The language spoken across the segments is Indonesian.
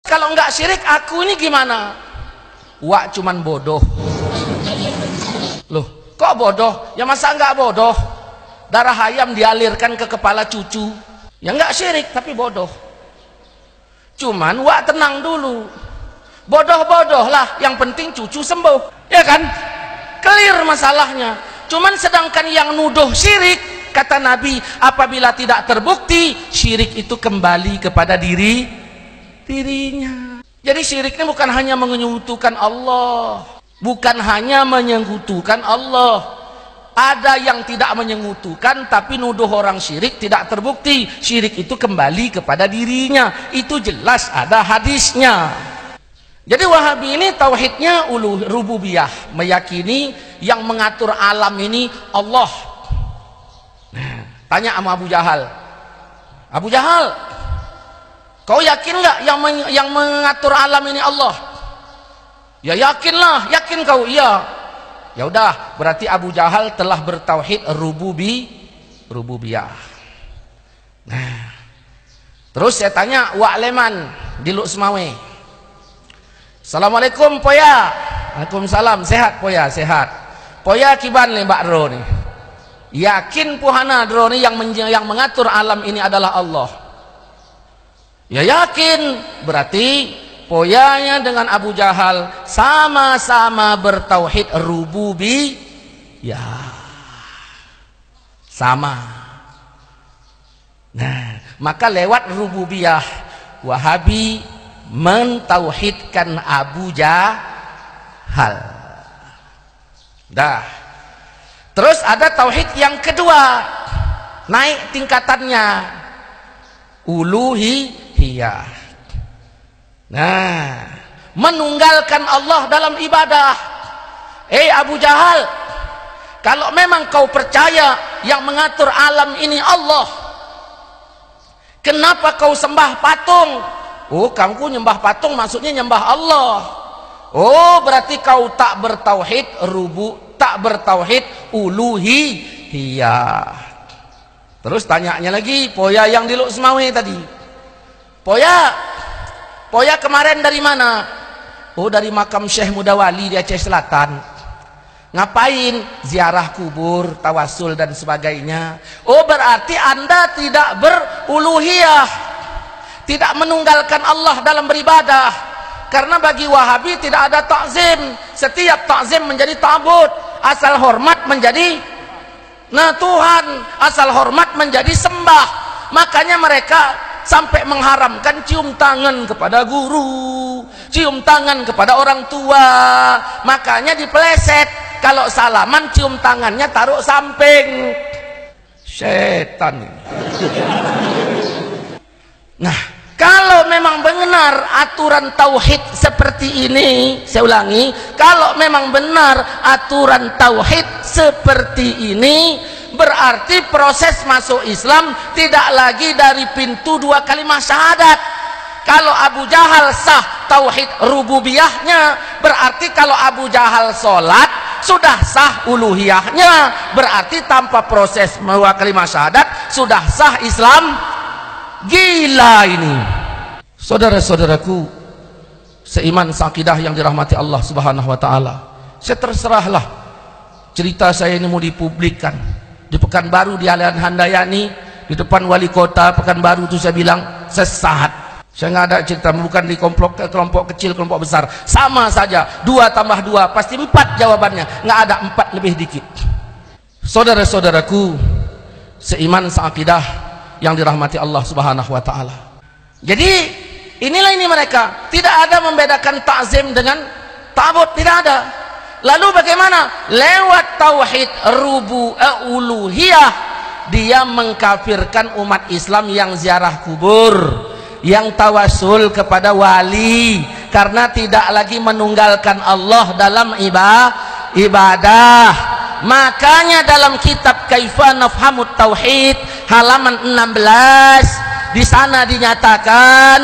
Kalau enggak syirik, aku ini gimana? Wak cuman bodoh. Loh, kok bodoh? Ya masa enggak bodoh? Darah ayam dialirkan ke kepala cucu. Ya enggak syirik, tapi bodoh. Cuman wak tenang dulu. Bodoh-bodoh lah, yang penting cucu sembuh. Ya kan? Clear masalahnya. Cuman sedangkan yang nuduh syirik, kata Nabi, apabila tidak terbukti, syirik itu kembali kepada dirinya. Jadi syirik ini bukan hanya menyekutukan Allah, bukan hanya menyekutukan Allah. Ada yang tidak menyekutukan tapi nuduh orang syirik tidak terbukti, syirik itu kembali kepada dirinya. Itu jelas ada hadisnya. Jadi Wahabi ini tauhidnya rububiyah, meyakini yang mengatur alam ini Allah. Nah, tanya sama Abu Jahal. Abu Jahal, kau yakin nggak yang mengatur alam ini Allah? Ya yakinlah, yakin kau? Iya. Ya udah, berarti Abu Jahal telah bertauhid rububiyah. Nah, terus saya tanya Wak Leman di Luk Semawe. Assalamualaikum Poya. Waalaikumsalam. Sehat Poya? Sehat. Poya kiban le Mbak Dro nih. Yakin puhana Dro nih yang mengatur alam ini adalah Allah? Ya yakin. Berarti Poyanya dengan Abu Jahal sama-sama bertauhid rububiyah. Sama. Nah, maka lewat rububiyah Wahabi mentauhidkan Abu Jahal. Dah. Terus ada tauhid yang kedua, naik tingkatannya, uluhiyah. Nah, menunggalkan Allah dalam ibadah. Abu Jahal, kalau memang kau percaya yang mengatur alam ini Allah, kenapa kau sembah patung? Oh, kamu nyembah patung maksudnya nyembah Allah. Oh, berarti kau tak bertauhid tak bertauhid uluhiyah. Terus tanyanya lagi Poya yang di Luk Semawe tadi. Poya kemarin dari mana? Oh, dari makam Syekh Mudawali di Aceh Selatan. Ngapain? Ziarah kubur, tawasul dan sebagainya. Oh, berarti Anda tidak beruluhiyah, tidak menunggalkan Allah dalam beribadah. Karena bagi Wahabi tidak ada takzim. Setiap takzim menjadi ta'bud. Asal hormat menjadi Tuhan. Asal hormat menjadi sembah. Makanya mereka sampai mengharamkan cium tangan kepada guru, cium tangan kepada orang tua. Makanya dipeleset, kalau salaman cium tangannya taruh samping. Setan. Nah, kalau memang benar aturan tauhid seperti ini, saya ulangi, kalau memang benar aturan tauhid seperti ini, berarti proses masuk Islam tidak lagi dari pintu dua kalimat syahadat. Kalau Abu Jahal sah tauhid rububiyahnya, berarti kalau Abu Jahal sholat sudah sah uluhiyahnya. Berarti tanpa proses dua kalimat syahadat sudah sah Islam. Gila ini. Saudara-saudaraku seiman seakidah yang dirahmati Allah Subhanahu wa taala. Saya terserahlah cerita saya ini mau dipublikkan. Di Pekanbaru di Alian Handayani, di depan wali kota Pekanbaru itu saya bilang sesat. Saya nggak ada cerita, bukan di kelompok kecil, kelompok besar, sama saja. 2 tambah 2 pasti 4 jawabannya, nggak ada 4 lebih dikit. Saudara-saudaraku seiman seakidah yang dirahmati Allah Subhanahu wa taala. Jadi inilah ini mereka tidak ada membedakan takzim dengan ta'bud, tidak ada. Lalu bagaimana? Lewat tauhid uluhiyah dia mengkafirkan umat Islam yang ziarah kubur, yang tawasul kepada wali, karena tidak lagi menunggalkan Allah dalam ibadah. Makanya dalam kitab Kaifa Nafhamut Tauhid halaman 16 di sana dinyatakan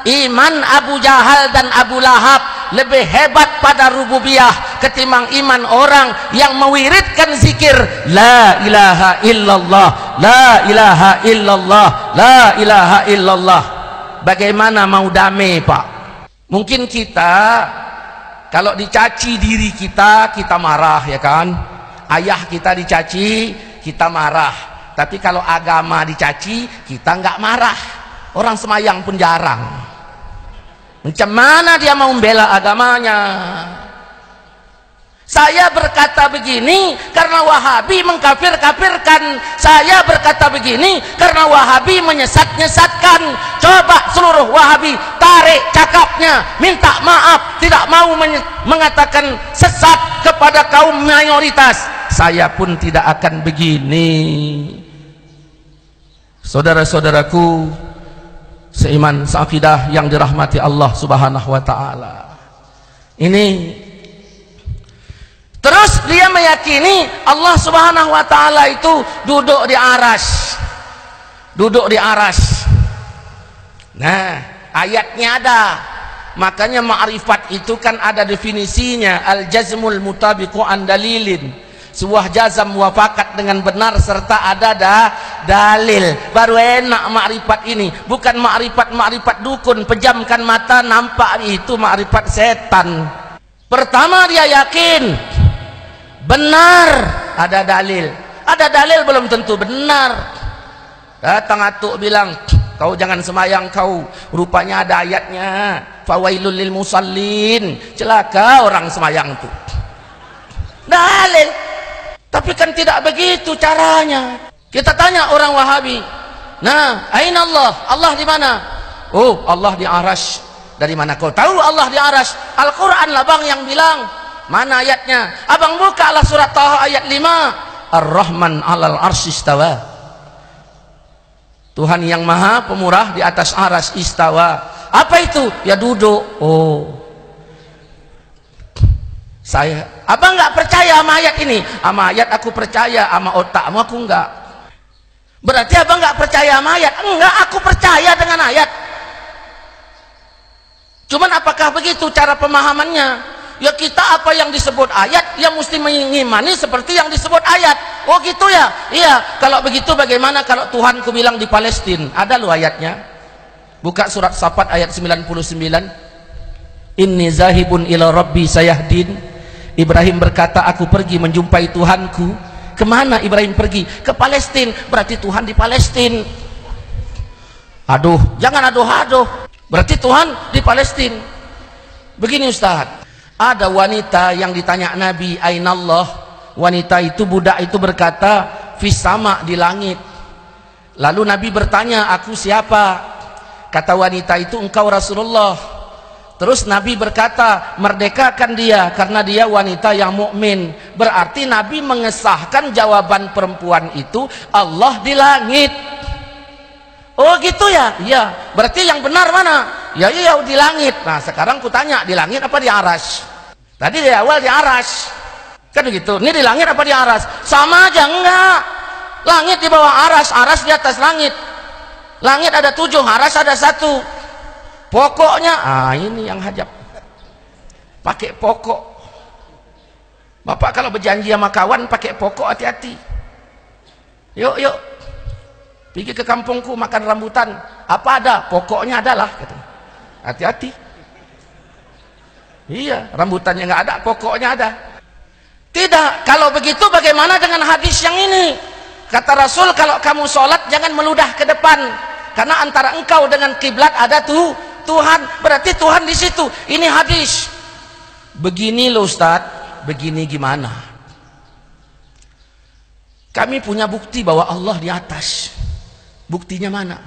iman Abu Jahal dan Abu Lahab lebih hebat pada rububiyah ketimbang iman orang yang mewiridkan zikir la ilaha illallah, la ilaha illallah, la ilaha illallah. bagaimana mau damai Pak? Mungkin kita kalau dicaci diri kita, kita marah ya kan? Ayah kita dicaci, kita marah. Tapi kalau agama dicaci, kita nggak marah. Orang semayang pun jarang. Macam mana dia mau membela agamanya? Saya berkata begini karena Wahabi mengkafir-kafirkan. Saya berkata begini karena Wahabi menyesat-nyesatkan. Coba seluruh Wahabi tarik cakapnya, minta maaf, tidak mau mengatakan sesat kepada kaum mayoritas. Saya pun tidak akan begini. Saudara-saudaraku seiman seakidah yang dirahmati Allah Subhanahu wa taala. Ini terus dia meyakini Allah Subhanahu wa taala itu duduk di arsy. Duduk di arsy. Nah, ayatnya ada. Makanya ma'rifat itu kan ada definisinya, al-jazmul mutabiqu an dalilin. Sebuah jazam muafakat dengan benar serta ada dalil. Baru enak ma'rifat ini. Bukan ma'rifat dukun, pejamkan mata nampak, itu ma'rifat setan. Pertama dia yakin benar, ada dalil. Ada dalil belum tentu benar. Datang atuk bilang, kau jangan semayang kau, rupanya ada ayatnya, fawailul lil musallin, celaka orang semayang itu. Dalil. Tapi kan tidak begitu caranya. Kita tanya orang Wahabi, nah, aina Allah? Allah di mana? Oh, Allah di arsy. Dari mana kau tahu Allah di arsy? Al-Quran lah bang yang bilang. Mana ayatnya? Abang buka lah surat Taha ayat 5. Ar-Rahman 'alal arsy istawa. Tuhan yang maha pemurah di atas arsy istawa. Apa itu? Ya duduk. Oh, abang nggak percaya sama ayat ini? Sama ayat aku percaya, sama otakmu aku enggak. Berarti abang nggak percaya sama ayat? Enggak, aku percaya dengan ayat. Cuman apakah begitu cara pemahamannya? Ya kita apa yang disebut ayat, ya mesti mengimani seperti yang disebut ayat. Oh gitu ya? Iya. Kalau begitu bagaimana kalau Tuhanku bilang di Palestina? Ada loh ayatnya. Buka surat Safat ayat 99. Inni zahibun ila rabbi sayahdin. Ibrahim berkata, aku pergi menjumpai Tuhanku. Kemana Ibrahim pergi? Ke Palestina. Berarti Tuhan di Palestina. Aduh, jangan aduh-aduh. Berarti Tuhan di Palestina. Begini Ustaz, ada wanita yang ditanya Nabi, Ainallah. Wanita itu, budak itu berkata, fis sama, di langit. Lalu Nabi bertanya, aku siapa? Kata wanita itu, engkau Rasulullah. Terus Nabi berkata, merdekakan dia karena dia wanita yang mukmin. Berarti Nabi mengesahkan jawaban perempuan itu, Allah di langit. Oh gitu ya? Iya. Berarti yang benar mana? Ya iya di langit. Nah sekarang kutanya, di langit apa di arsy? Tadi di awal di arsy. Kan begitu. Ini di langit apa di arsy? Sama aja enggak. Langit di bawah arsy, arsy di atas langit. Langit ada 7, arsy ada 1. Pokoknya, ini yang hajab. Pakai pokok. Bapak kalau berjanji sama kawan pakai pokok, hati-hati. Yuk, pergi ke kampungku makan rambutan. Apa ada? Pokoknya adalah. Hati-hati. Iya, rambutannya nggak ada, pokoknya ada. Tidak. Kalau begitu bagaimana dengan hadis yang ini? Kata Rasul, kalau kamu sholat jangan meludah ke depan, karena antara engkau dengan kiblat ada Tuhan. Berarti Tuhan di situ. Ini hadis. Begini loh Ustaz. Begini gimana? Kami punya bukti bahwa Allah di atas. Buktinya mana?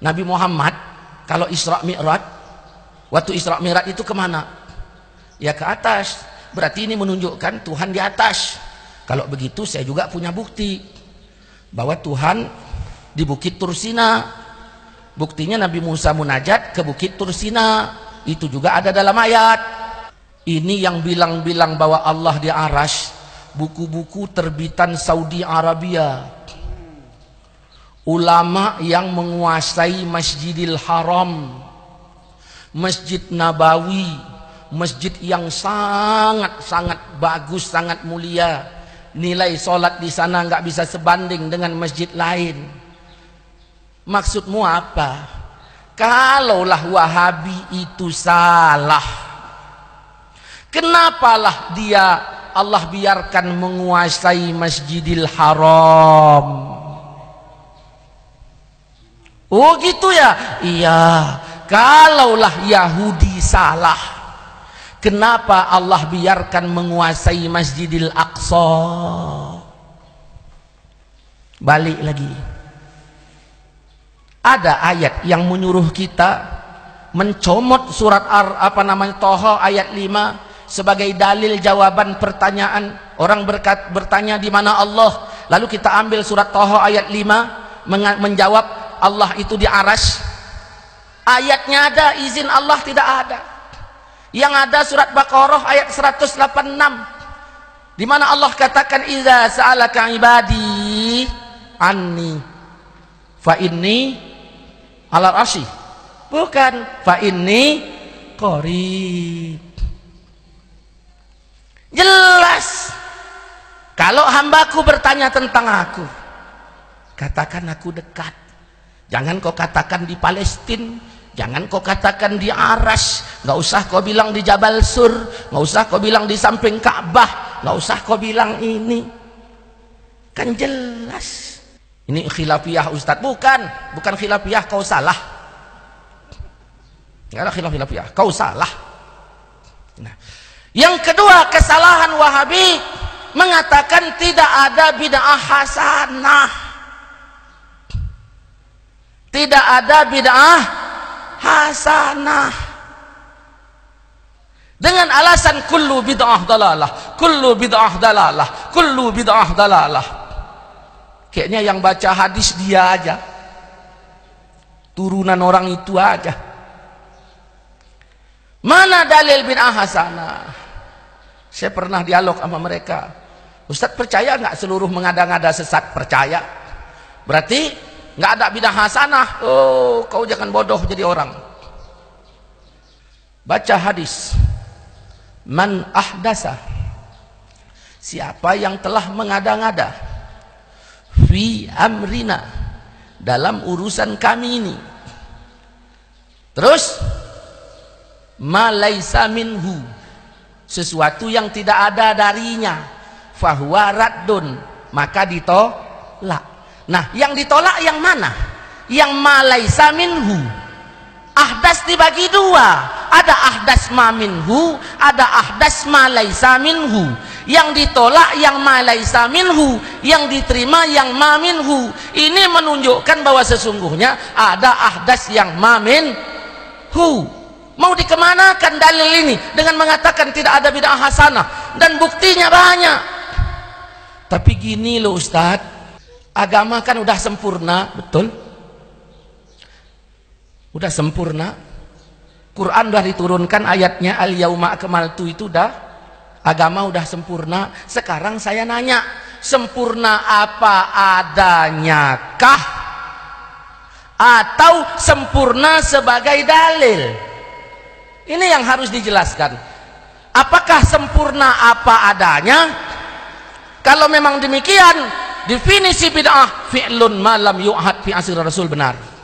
Nabi Muhammad kalau Isra Mi'raj, waktu Isra Mi'raj itu kemana? Ya ke atas. Berarti ini menunjukkan Tuhan di atas. Kalau begitu saya juga punya bukti bahwa Tuhan di Bukit Tursina. Buktinya Nabi Musa munajat ke Bukit Tursina. Itu juga ada dalam ayat. Ini yang bilang-bilang bahwa Allah di arsy, buku-buku terbitan Saudi Arabia. Ulama yang menguasai Masjidil Haram, Masjid Nabawi, masjid yang sangat-sangat bagus, sangat mulia. Nilai sholat di sana nggak bisa sebanding dengan masjid lain. Maksudmu apa? kalaulah Wahabi itu salah, kenapalah dia Allah biarkan menguasai Masjidil Haram? Oh gitu ya? Iya. Kalaulah Yahudi salah, kenapa Allah biarkan menguasai Masjidil Aqsa? Balik lagi. Ada ayat yang menyuruh kita mencomot surat Toha ayat 5 sebagai dalil jawaban pertanyaan. Orang bertanya di mana Allah, lalu kita ambil surat Toha ayat 5 menjawab Allah itu di Arasy. Ayatnya ada, izin Allah tidak ada. Yang ada surat Baqarah ayat 186 di mana Allah katakan idza sa'alaka ibadi anni fa inni ala arsy, bukan fa inni qarib. Jelas kalau hambaku bertanya tentang aku, katakan aku dekat. Jangan kau katakan di Palestina, jangan kau katakan di Arasy, nggak usah kau bilang di Jabal Sur, nggak usah kau bilang di samping Ka'bah, nggak usah kau bilang ini. Kan jelas. Ini khilafiyah Ustadz, bukan khilafiyah, kau salah. Nggak ada khilafiyah, kau salah. Nah, yang kedua, kesalahan Wahabi mengatakan tidak ada bid'ah hasanah. Tidak ada bid'ah hasanah dengan alasan kullu bid'ah dalalah, kullu bid'ah dalalah, kullu bid'ah dalalah. Kayaknya yang baca hadis dia aja, turunan orang itu aja. Mana dalil bid'ah hasanah? Saya pernah dialog sama mereka. Ustadz, percaya nggak seluruh mengada-ngada sesat? Percaya. Berarti nggak ada bid'ah hasanah. Oh, kau jangan bodoh jadi orang. Baca hadis. Man ahdasa, siapa yang telah mengada-ngada fi amrina, dalam urusan kami ini, terus ma laisa minhu, sesuatu yang tidak ada darinya, fahuwa raddun, maka ditolak. Nah, yang ditolak yang mana? Yang ma laisa minhu. Ahdas dibagi dua, ada ahdas ma minhu, ada ahdas ma laisa minhu. Yang ditolak yang ma laisa minhu, yang diterima yang ma minhu. Ini menunjukkan bahwa sesungguhnya ada ahdas yang ma minhu. Mau dikemanakan dalil ini dengan mengatakan tidak ada bid'ah hasanah, dan buktinya banyak. Tapi gini loh Ustadz, agama kan udah sempurna, betul? Udah sempurna. Quran udah diturunkan ayatnya al-yauma akmaltu, itu udah, agama udah sempurna. Sekarang saya nanya, sempurna apa adanya kah? Atau sempurna sebagai dalil? Ini yang harus dijelaskan. Apakah sempurna apa adanya? Kalau memang demikian, definisi bid'ah fi'lun ma lam yu'had fi asir Rasul, benar.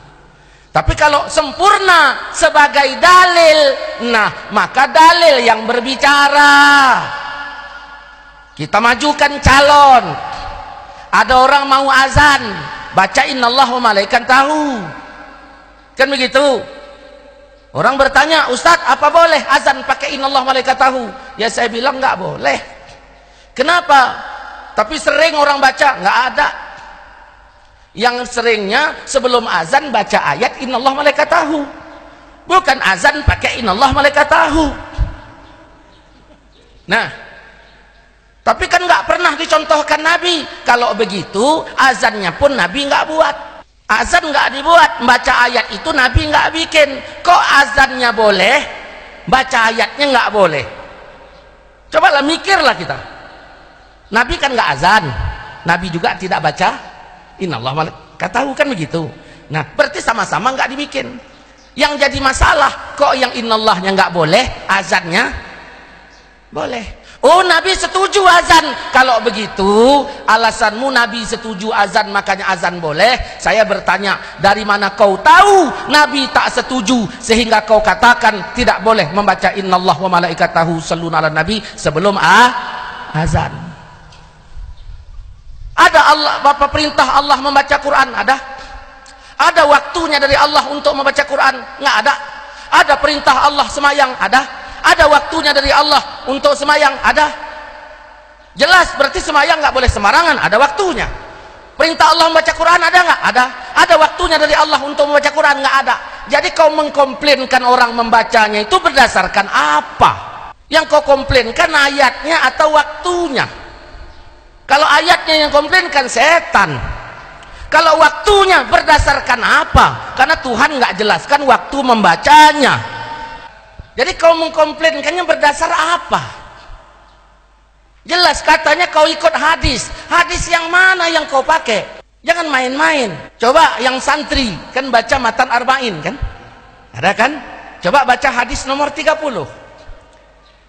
Tapi kalau sempurna sebagai dalil, nah maka dalil yang berbicara. Kita majukan calon, ada orang mau azan, baca innallah wa malaikatahu, kan begitu. Orang bertanya, Ustadz, apa boleh azan pakai innallah wa malaikatahu? Ya saya bilang nggak boleh. Kenapa? Tapi sering orang baca, nggak ada. Yang seringnya sebelum azan baca ayat innallah malaikatahu, bukan azan pakai innallah malaikatahu. Nah, tapi kan nggak pernah dicontohkan Nabi. Kalau begitu azannya pun Nabi nggak buat, azan nggak dibuat, baca ayat itu Nabi nggak bikin. Kok azannya boleh, baca ayatnya nggak boleh? Cobalah mikirlah kita. Nabi kan nggak azan, Nabi juga tidak baca innallah malaikatahu, kan begitu. Nah, berarti sama-sama nggak dibikin. Yang jadi masalah, kok yang innallahnya nggak boleh, azannya boleh. Oh, Nabi setuju azan. Kalau begitu alasanmu Nabi setuju azan makanya azan boleh. Saya bertanya, dari mana kau tahu Nabi tak setuju sehingga kau katakan tidak boleh membaca innallah wa malaikatahu shalluna ala nabi sebelum azan? Ada Allah, Bapak perintah Allah membaca Quran? Ada waktunya dari Allah untuk membaca Quran? Nggak ada. Ada perintah Allah semayang? Ada waktunya dari Allah untuk semayang? Ada. Jelas, berarti semayang nggak boleh sembarangan, ada waktunya. Perintah Allah membaca Quran ada nggak? Ada waktunya dari Allah untuk membaca Quran? Nggak ada. Jadi kau mengkomplainkan orang membacanya itu berdasarkan apa? Yang kau komplainkan ayatnya atau waktunya? Kalau ayatnya yang komplainkan setan. Kalau waktunya berdasarkan apa? Karena Tuhan nggak jelaskan waktu membacanya. Jadi kau mengkomplainkannya berdasar apa? Jelas katanya kau ikut hadis. Hadis yang mana yang kau pakai? Jangan main-main. Coba yang santri kan baca matan arba'in kan? Ada kan? Coba baca hadis nomor 30.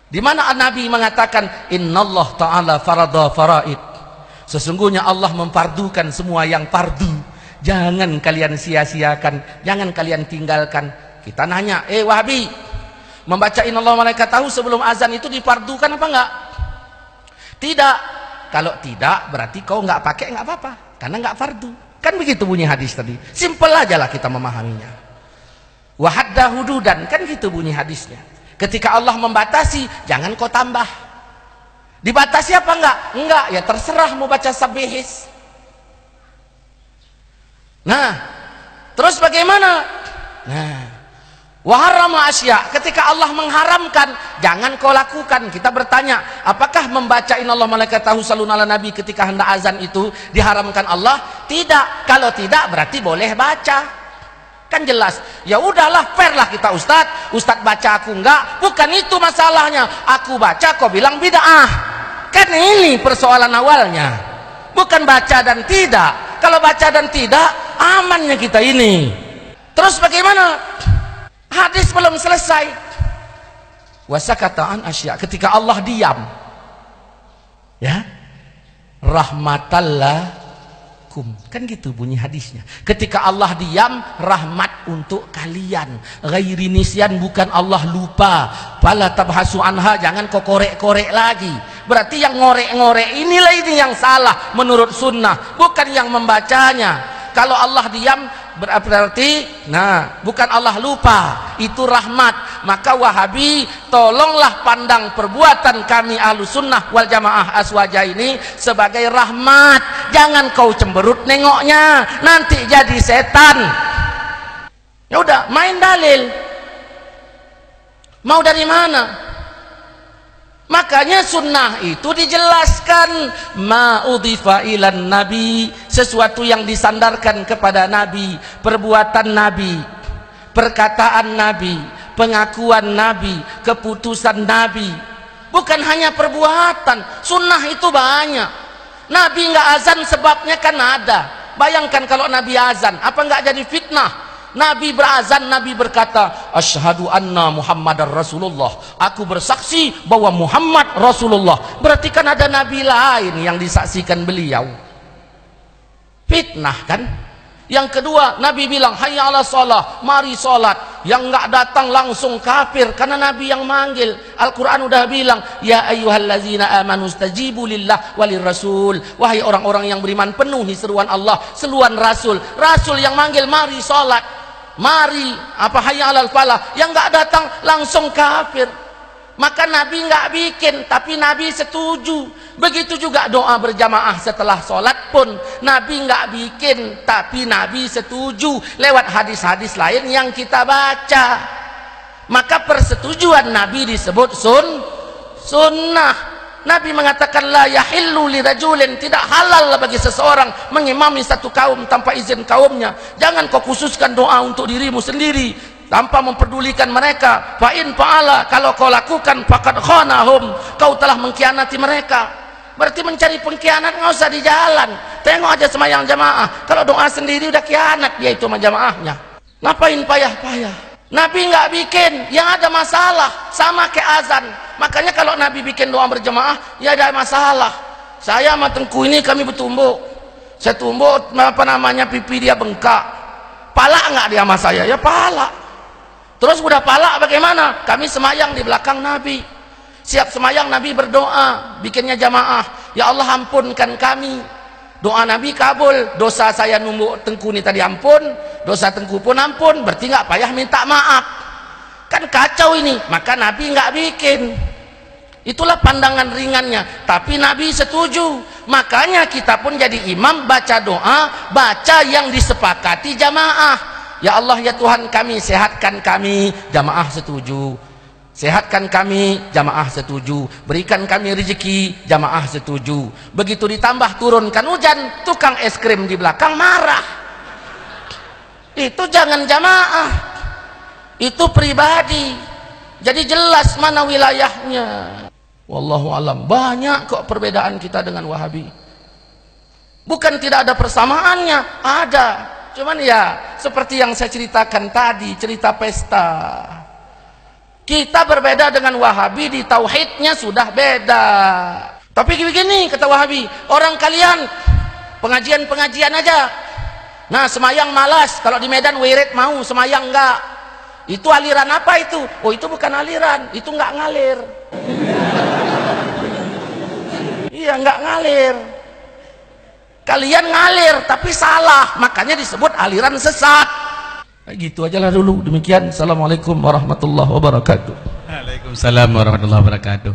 Di mana Nabi mengatakan innallah ta'ala farada faraid. Sesungguhnya Allah memfardukan semua yang fardu. Jangan kalian sia-siakan, jangan kalian tinggalkan. Kita nanya, Wahabi, membaca innallah malaikatahu sebelum azan itu difardukan apa enggak? Tidak. Kalau tidak berarti kau enggak pakai enggak apa-apa, karena enggak fardu. Kan begitu bunyi hadis tadi. Simpel aja lah kita memahaminya. Wa hadda hududan, kan gitu bunyi hadisnya. Ketika Allah membatasi, jangan kau tambah. Dibatasi apa enggak? Enggak, ya terserah mau baca sabihis. Nah, terus bagaimana? Nah, waharrama asya, ketika Allah mengharamkan jangan kau lakukan. Kita bertanya, apakah membaca innallah malaikatahu shalluna ala nabi ketika hendak azan itu diharamkan Allah? Tidak. Kalau tidak berarti boleh baca. Kan jelas. Ya udahlah, fair lah kita Ustadz baca aku enggak, bukan itu masalahnya. Aku baca kau bilang bid'ah. Kan ini persoalan awalnya. Bukan baca dan tidak. Kalau baca dan tidak, amannya kita ini. Terus bagaimana? Hadis belum selesai. Wasakataan asya, ketika Allah diam, ya, rahmatallah kum, kan gitu bunyi hadisnya. Ketika Allah diam, rahmat untuk kalian. Ghairi nisyan, bukan Allah lupa. Fala tabhasu anha, jangan kau korek-korek lagi. Berarti yang ngorek-ngorek inilah ini yang salah menurut sunnah, bukan yang membacanya. Kalau Allah diam berarti, nah, bukan Allah lupa, itu rahmat. Maka Wahabi, tolonglah pandang perbuatan kami ahlu sunnah wal jamaah aswaja ini sebagai rahmat. Jangan kau cemberut nengoknya, nanti jadi setan. Ya udah, main dalil. Mau dari mana? Makanya sunnah itu dijelaskan, ma'udhifa ilan nabi, sesuatu yang disandarkan kepada nabi, perbuatan nabi, perkataan nabi, pengakuan nabi, keputusan nabi. Bukan hanya perbuatan, sunnah itu banyak. Nabi nggak azan sebabnya kan ada. Bayangkan kalau nabi azan, apa nggak jadi fitnah? Nabi berazan, Nabi berkata, asyhadu anna Muhammadar Rasulullah, aku bersaksi bahwa Muhammad Rasulullah. Berarti kan ada nabi lain yang disaksikan beliau. Fitnah kan? Yang kedua, Nabi bilang hayya ala shalah, mari salat. Yang enggak datang langsung kafir, karena Nabi yang manggil. Al-Quran udah bilang, ya ayyuhallazina amanu stajibu lillah walir rasul. Wahai orang-orang yang beriman, penuhi seruan Allah, seruan Rasul. Rasul yang manggil, mari salat, mari apa hayya alal falah. Yang enggak datang langsung kafir. Maka Nabi enggak bikin, tapi Nabi setuju. Begitu juga doa berjamaah setelah sholat pun Nabi enggak bikin, tapi Nabi setuju lewat hadis-hadis lain yang kita baca. Maka persetujuan Nabi disebut sunnah. Nabi mengatakan la yahillu lirajulin, tidak halal bagi seseorang mengimami satu kaum tanpa izin kaumnya. Jangan kau khususkan doa untuk dirimu sendiri tanpa memperdulikan mereka. Fa in fa'ala, kalau kau lakukan faqad khanahum, kau telah mengkhianati mereka. Berarti mencari pengkhianat nggak usah di jalan. Tengok aja semayang jamaah, kalau doa sendiri udah khianat dia itu sama jamaahnya. Ngapain payah-payah? Nabi nggak bikin, yang ada masalah sama kayak azan. Makanya kalau Nabi bikin doa berjamaah, ya ada masalah. Saya sama Tengku ini kami bertumbuk. Saya tumbuk, pipi dia bengkak. Pala nggak dia sama saya? Ya pala. Terus udah pala bagaimana? Kami semayang di belakang Nabi. Siap semayang Nabi berdoa, bikinnya jamaah. Ya Allah ampunkan kami. Doa Nabi kabul. Dosa saya numbuk Tengku ini tadi ampun, dosa Tengku pun ampun. Berarti nggak payah minta maaf. Kan kacau ini. Maka Nabi nggak bikin. Itulah pandangan ringannya. Tapi Nabi setuju. Makanya kita pun jadi imam baca doa, baca yang disepakati jamaah. Ya Allah ya Tuhan kami, sehatkan kami, jamaah setuju. Sehatkan kami, jamaah setuju. Berikan kami rezeki, jamaah setuju. Begitu ditambah turunkan hujan, tukang es krim di belakang marah. Itu jangan jamaah, itu pribadi. Jadi jelas mana wilayahnya. Wallahu alam. Banyak kok perbedaan kita dengan Wahabi. Bukan tidak ada persamaannya, ada. Cuman ya seperti yang saya ceritakan tadi, cerita pesta. Kita berbeda dengan Wahabi di tauhidnya sudah beda. Tapi begini kata Wahabi, orang kalian pengajian aja. Nah semayang malas, kalau di Medan wirid mau, semayang enggak. Itu aliran apa itu? Oh itu bukan aliran, itu enggak ngalir. Iya enggak ngalir. Kalian ngalir tapi salah, makanya disebut aliran sesat. Gitu aja lah dulu. Demikian. Assalamualaikum warahmatullahi wabarakatuh. Waalaikumsalam warahmatullahi wabarakatuh.